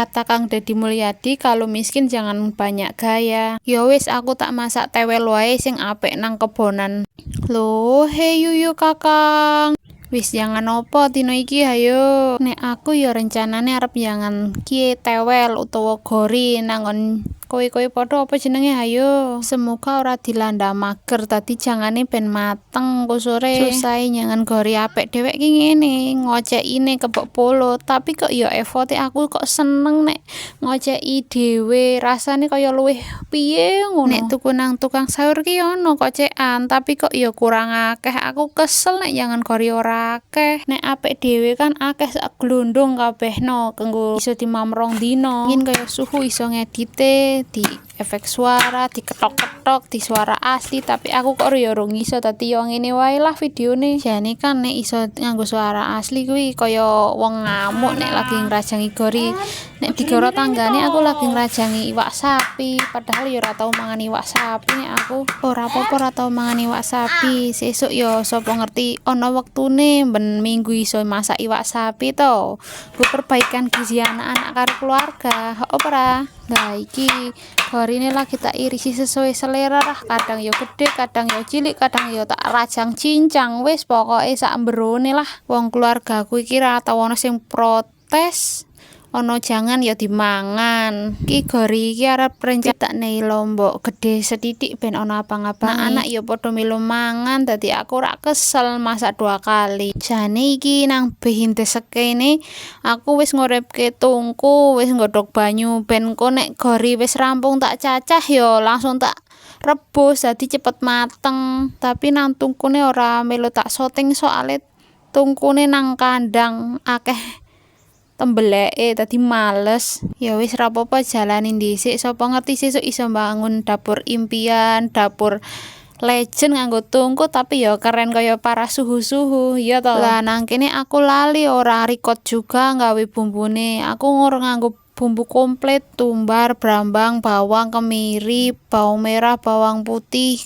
kata Kang Deddy Mulyadi, kalau miskin jangan banyak gaya. Ya wis, aku tak masak tewel wae sing apik nang kebonan. Loh, he yuyu Kakang. Wis jangan opo dino iki ayo. Nek aku ya rencanane arep jangan kie tewel utawa gori nangon kowe-kowe padha apa jenenge ayo. Semoga ora dilanda mager tadi jangane ben mateng engko sore. Susah jangan gori apik dhewek ki ngene, ngocekine kebok polo, tapi kok ya efforte aku kok seneng nek ngoceki dhewe, rasane kaya luwih piye ngono. Nek tuku nang tukang sayur ki ono kocekan, tapi kok ya kurang akeh. Aku kesel nek jangan gori ora akeh. Nek apik dhewe kan akeh sak glondong kabehno kanggo iso dimamrong dino. Ingin kaya suhu iso ngedite, di efek suara, diketok-ketok, di suara asli, tapi aku kok ya ora iso dadi yo ngene wae lah videone. Jane kan nek iso nganggo suara asli kuwi kaya wong ngamuk nek lagi ngrajangi gori. Nek digoro tanggane aku lagi ngrajangi iwak sapi, padahal ya ora tau mangan iwak sapi nek aku. Ora apa-apa ora tau mangan iwak sapi. Sesuk ya sapa ngerti ana wektune ben minggu iso masak iwak sapi to. Ku perbaikan gizi anak-anak karo keluarga. Apa ora? Lah iki gorine lagi tak irisi sesuai selera lah. Kadang ya gede, kadang ya cilik, kadang ya tak rajang cincang. Wis pokoke sak mberone lah. Wong keluargaku iki ra tau ana sing protes. Ono jangan ya dimangan. Ki gori iki arep rencana tak nei lombok gede sedidik ben ono abang-abang. Anak ya padha melu mangan, dadi aku ora kesel masak 2 kali. Jane iki nang behindes sekene aku wis ngorepke tungku, wis nggodhog banyu ben kok nek gori wis rampung tak cacah ya langsung tak rebus dadi cepet mateng. Tapi nang tungkune ora melu tak syuting soalnya tungkune nang kandang akeh tembeleke dadi males. Ya wis ra apa-apa jalani dhisik, sapa ngerti sesuk iso bangun dapur impian, dapur legend nganggo tungku tapi ya keren kaya para suhu-suhu ya toh. Lah nang kene aku lali ora record juga gawe bumbune. Aku nganggo bumbu komplit, tumbar, brambang, bawang, kemiri, bawang merah, bawang putih,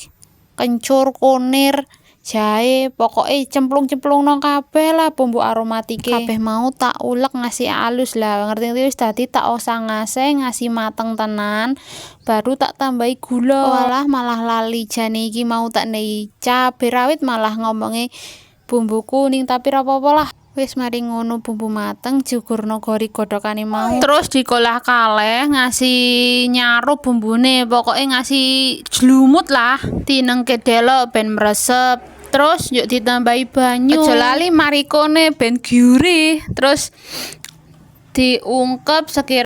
kencur, kunir, jahe, pokoke cemplung-cemplungno kabeh lah bumbu aromatike. Kabeh mau tak ulek ngasih alus lah. Ngerti wis dadi tak osang-aseh ngasih mateng tenan. Baru tak tambahi gula. Walah malah lali jane iki mau tak nei cabe rawit malah ngomonge bumbu kuning, tapi ra apa-apa lah. Wis mari ngono bumbu mateng jugurno gori godhokane mau. Terus dikolah kaleh ngasih nyarup bumbune, pokoke ngasih jlumut lah. Tinengke delok ben mresep. Terus yuk ditambahi banyu. Aja lali marikone ben gurih. Terus diungkep sekira